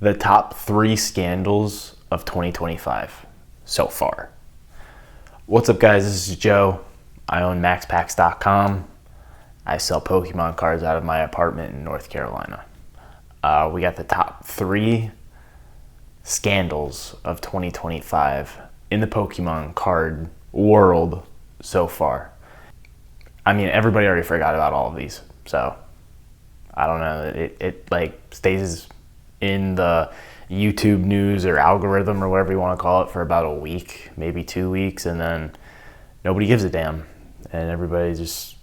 The top 3 scandals of 2025 so far. What's up, guys? This is Joe. I own MaxPacks.com. I sell Pokemon cards out of my apartment in North Carolina. We got the top 3 scandals of 2025 in the Pokemon card world so far. I mean, everybody already forgot about all of these, so I don't know. It like stays in the YouTube news or algorithm or whatever you want to call it for about a week, maybe 2 weeks, and then nobody gives a damn, and everybody's just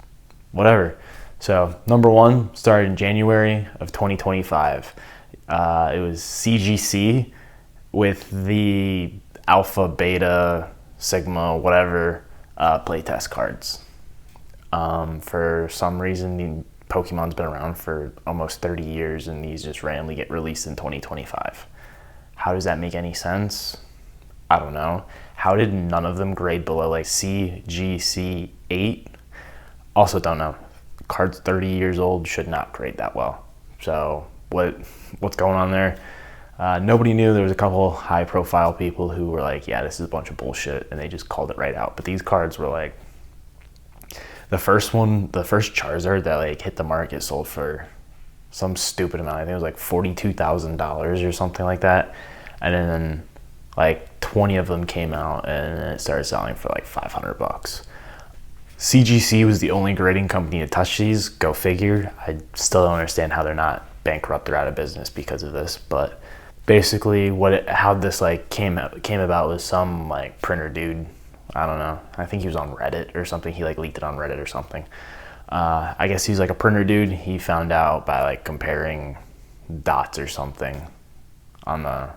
whatever. So number 1 started in January of 2025. It was CGC with the Alpha, Beta, Sigma, whatever playtest cards. For some reason, Pokemon's been around for almost 30 years, and these just randomly get released in 2025. How does that make any sense? I don't know. How did none of them grade below like CGC 8? Also don't know. Cards 30 years old should not grade that well. So what's going on there? Nobody knew. There was a couple high-profile people who were like, yeah, this is a bunch of bullshit, and they just called it right out. But these cards were like, the first Charizard that like hit the market sold for some stupid amount. I think it was like $42,000 or something like that. And then like 20 of them came out, and it started selling for like $500. CGC was the only grading company to touch these. Go figure. I still don't understand how they're not bankrupt or out of business because of this. But basically, how this like came about was some like printer dude. I don't know. I think he was on Reddit or something. He like leaked it on Reddit or something. I guess he's like a printer dude. He found out by like comparing dots or something on the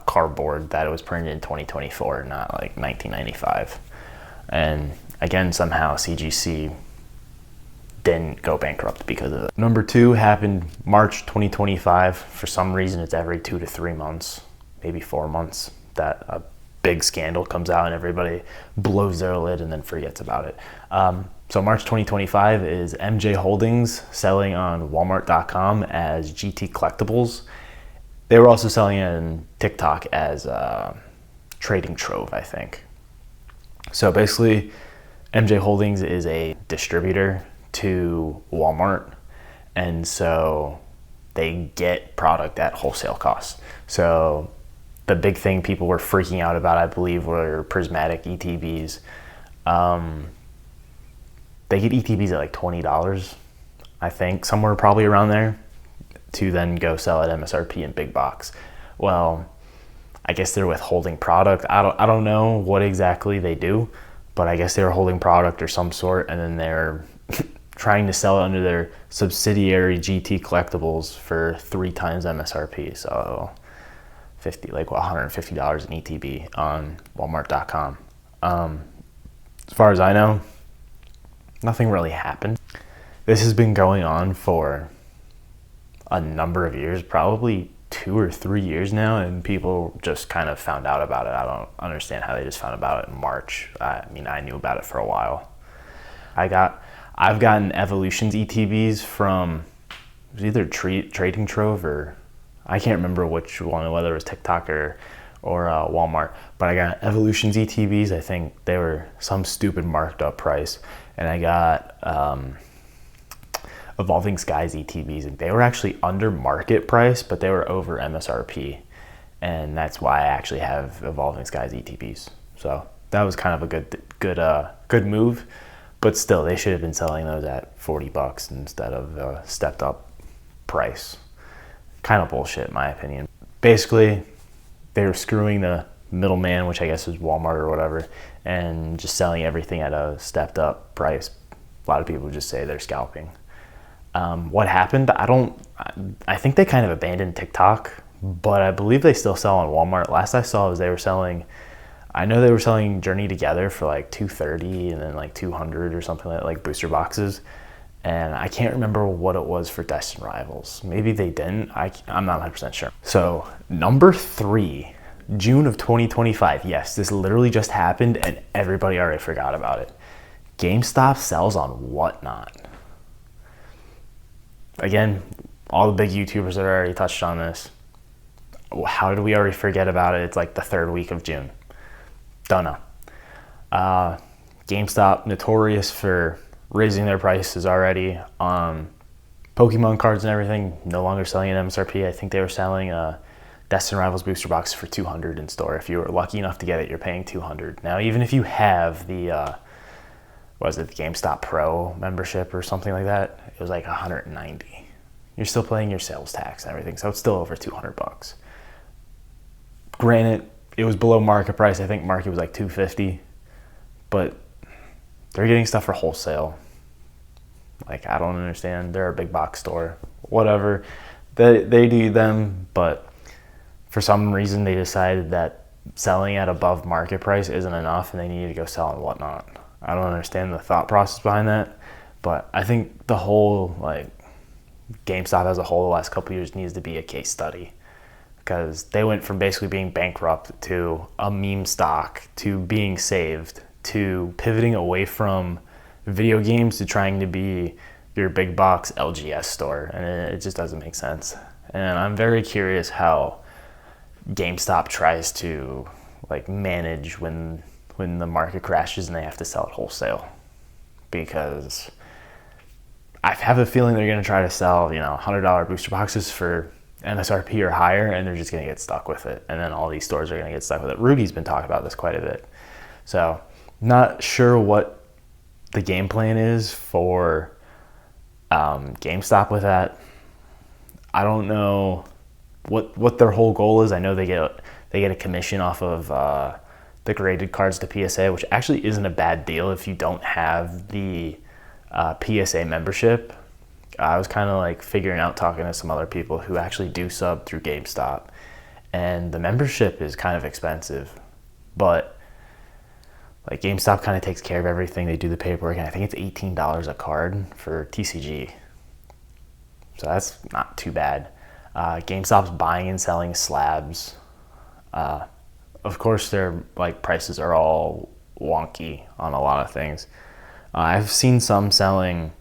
cardboard that it was printed in 2024, not like 1995. And again, somehow CGC didn't go bankrupt because of it. Number 2 happened March 2025. For some reason, it's every 2 to 3 months, maybe 4 months, that a big scandal comes out and everybody blows their lid and then forgets about it. So March 2025 is MJ Holdings selling on Walmart.com as GT Collectibles. They were also selling it on TikTok as Trading Trove, I think. So basically, MJ Holdings is a distributor to Walmart, and so they get product at wholesale cost. So the big thing people were freaking out about, I believe, were prismatic ETBs. They get ETBs at like $20, I think, somewhere probably around there, to then go sell at MSRP in big box. Well, I guess they're withholding product. I don't know what exactly they do, but I guess they were holding product or some sort, and then they're trying to sell it under their subsidiary GT Collectibles for 3 times MSRP. So $150 in ETB on Walmart.com. As far as I know, nothing really happened. This has been going on for a number of years, probably 2 or 3 years now, and people just kind of found out about it. I don't understand how they just found about it in March. I mean, I knew about it for a while. I've gotten Evolutions ETBs from, it was either Trading Trove or I can't remember which one, whether it was TikTok or Walmart, but I got Evolutions ETBs. I think they were some stupid marked up price, and I got Evolving Skies ETBs, and they were actually under market price, but they were over MSRP, and that's why I actually have Evolving Skies ETBs. So that was kind of a good move, but still, they should have been selling those at $40 instead of stepped up price. Kind of bullshit in my opinion. Basically, they were screwing the middleman, which I guess is Walmart or whatever, and just selling everything at a stepped up price. A lot of people just say they're scalping. What happened? I think they kind of abandoned TikTok, but I believe they still sell on Walmart. Last I saw was they were selling Journey Together for like $230 and then like $200 or something like booster boxes. And I can't remember what it was for Destined Rivals. Maybe they didn't. I'm not 100% sure. So number 3, June of 2025. Yes, this literally just happened and everybody already forgot about it. GameStop sells on Whatnot. Again, all the big YouTubers that already touched on this. How did we already forget about it? It's like the third week of June. Don't know. GameStop, notorious for raising their prices already on Pokemon cards and everything, no longer selling at MSRP. I think they were selling Destin Rivals booster box for $200 in store. If you were lucky enough to get it, you're paying $200. Now, even if you have the the GameStop Pro membership or something like that, it was like $190. You're still paying your sales tax and everything, so it's still over $200. Granted, it was below market price. I think market was like $250, but they're getting stuff for wholesale. Like, I don't understand. They're a big box store. Whatever. They do them, but for some reason they decided that selling at above market price isn't enough and they need to go sell and whatnot. I don't understand the thought process behind that, but I think the whole, like, GameStop as a whole the last couple of years needs to be a case study, because they went from basically being bankrupt to a meme stock to being saved to pivoting away from video games to trying to be your big box LGS store, and it just doesn't make sense. And I'm very curious how GameStop tries to, like, manage when the market crashes and they have to sell at wholesale, because I have a feeling they're going to try to sell, $100 booster boxes for MSRP or higher, and they're just going to get stuck with it. And then all these stores are going to get stuck with it. Rudy's been talking about this quite a bit. So, not sure what the game plan is for GameStop with that. I don't know what their whole goal is. I know they get a commission off of the graded cards to PSA, which actually isn't a bad deal if you don't have the PSA membership. I was kind of like figuring out, talking to some other people who actually do sub through GameStop, and the membership is kind of expensive, but like GameStop kind of takes care of everything. They do the paperwork, and I think it's $18 a card for TCG. So that's not too bad. GameStop's buying and selling slabs. Of course, their like prices are all wonky on a lot of things. I've seen some selling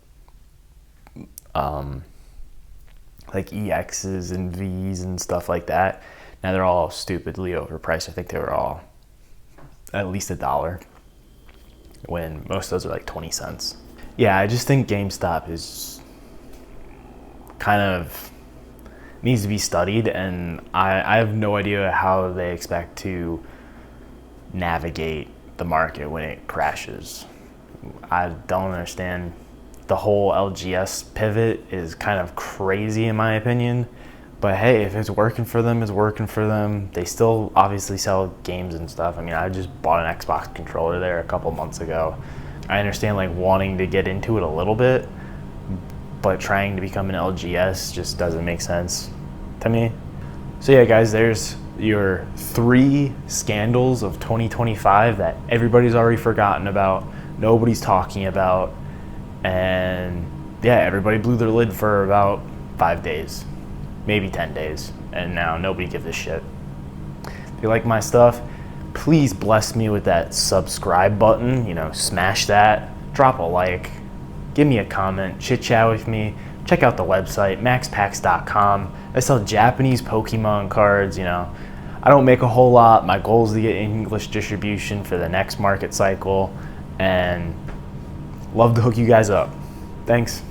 like EXs and Vs and stuff like that. Now they're all stupidly overpriced. I think they were all at least $1, when most of those are like 20 cents. Yeah, I just think GameStop is kind of needs to be studied, and I have no idea how they expect to navigate the market when it crashes. I don't understand. The whole LGS pivot is kind of crazy in my opinion, but hey, if it's working for them, it's working for them. They still obviously sell games and stuff. I mean, I just bought an Xbox controller there a couple months ago. I understand like wanting to get into it a little bit, but trying to become an LGS just doesn't make sense to me. So yeah, guys, there's your 3 scandals of 2025 that everybody's already forgotten about, nobody's talking about, and yeah, everybody blew their lid for about 5 days, maybe 10 days, and now nobody gives a shit. If you like my stuff, please bless me with that subscribe button, smash that, drop a like, give me a comment, chit chat with me, check out the website, maxpacks.com. I sell Japanese Pokemon cards, I don't make a whole lot. My goal is to get English distribution for the next market cycle, and love to hook you guys up. Thanks.